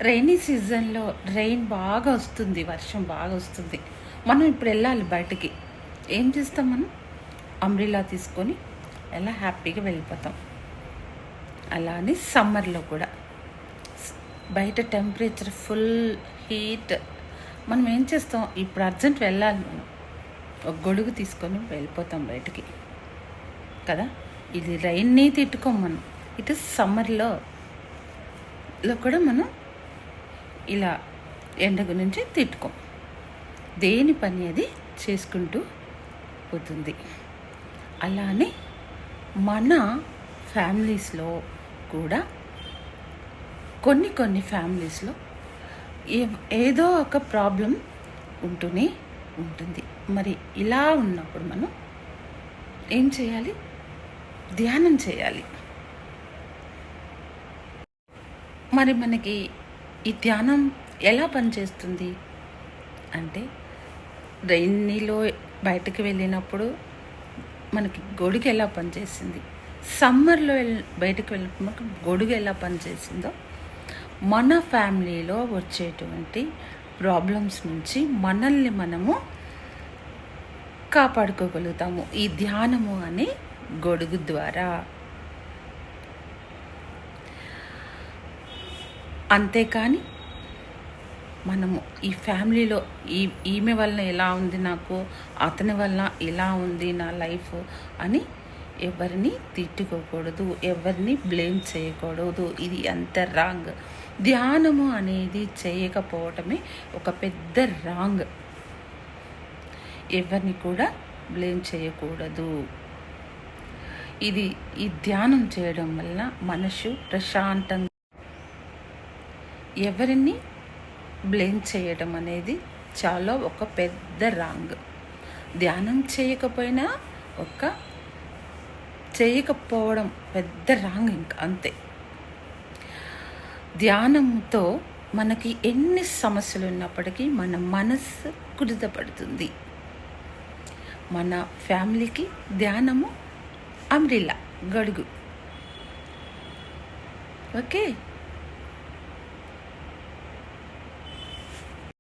Rainy సీజన్లో rain బాగా వస్తుంది, వర్షం బాగా వస్తుంది. మనం ఇప్పుడు వెళ్ళాలి బయటికి. ఏం చేస్తాం? మనం అంబ్రెల్లా తీసుకొని ఎలా హ్యాపీగా వెళ్ళిపోతాం. అలా అని సమ్మర్లో కూడా బయట టెంపరేచర్ ఫుల్ హీట్. మనం ఏం చేస్తాం? ఇప్పుడు అర్జెంట్ వెళ్ళాలి, మనం ఒక గొడుగు తీసుకొని వెళ్ళిపోతాం బయటికి కదా. ఇది రైన్ని తిట్టుకోం మనం. ఇటు సమ్మర్లో కూడా మనం ఇలా ఎండ గురించి తిట్టుకోం. దేని పని అది చేసుకుంటూ పోతుంది. అలానే మన ఫ్యామిలీస్లో కూడా కొన్ని ఫ్యామిలీస్లో ఏదో ఒక ప్రాబ్లం ఉంటూనే ఉంటుంది. మరి ఇలా ఉన్నప్పుడు మనం ఏం చేయాలి? ధ్యానం చేయాలి. మరి మనకి ఈ ధ్యానం ఎలా పనిచేస్తుంది అంటే, రైనీలో బయటకు వెళ్ళినప్పుడు మనకి గొడుగు ఎలా పనిచేసింది, సమ్మర్లో బయటకు వెళ్ళినప్పుడు గొడుగు ఎలా పనిచేసిందో, మన ఫ్యామిలీలో వచ్చేటువంటి ప్రాబ్లమ్స్ నుంచి మనల్ని మనము కాపాడుకోగలుగుతాము ఈ ధ్యానము అనే గొడుగు ద్వారా. అంతేకాని మనము ఈ ఫ్యామిలీలో ఈమె వలన ఎలా ఉంది నాకు, అతని వలన ఇలా ఉంది నా లైఫ్ అని ఎవరిని తిట్టుకోకూడదు, ఎవరిని బ్లేమ్ చేయకూడదు. ఇది అంత రాంగ్. ధ్యానము అనేది చేయకపోవటమే ఒక పెద్ద రాంగ్. ఎవరిని కూడా బ్లేమ్ చేయకూడదు. ఈ ధ్యానం చేయడం వలన మనసు ప్రశాంతంగా, ఎవరిని బ్లేమ్ చేయడం అనేది చాలా ఒక పెద్ద రాంగ్. ధ్యానం చేయకపోవడం పెద్ద రాంగ్, ఇంకా అంతే. ధ్యానంతో మనకి ఎన్ని సమస్యలు ఉన్నప్పటికీ మన మనస్సు కుదుటపడుతుంది. మన ఫ్యామిలీకి ధ్యానము అంబ్రెల్లా, గొడుగు. ఓకే.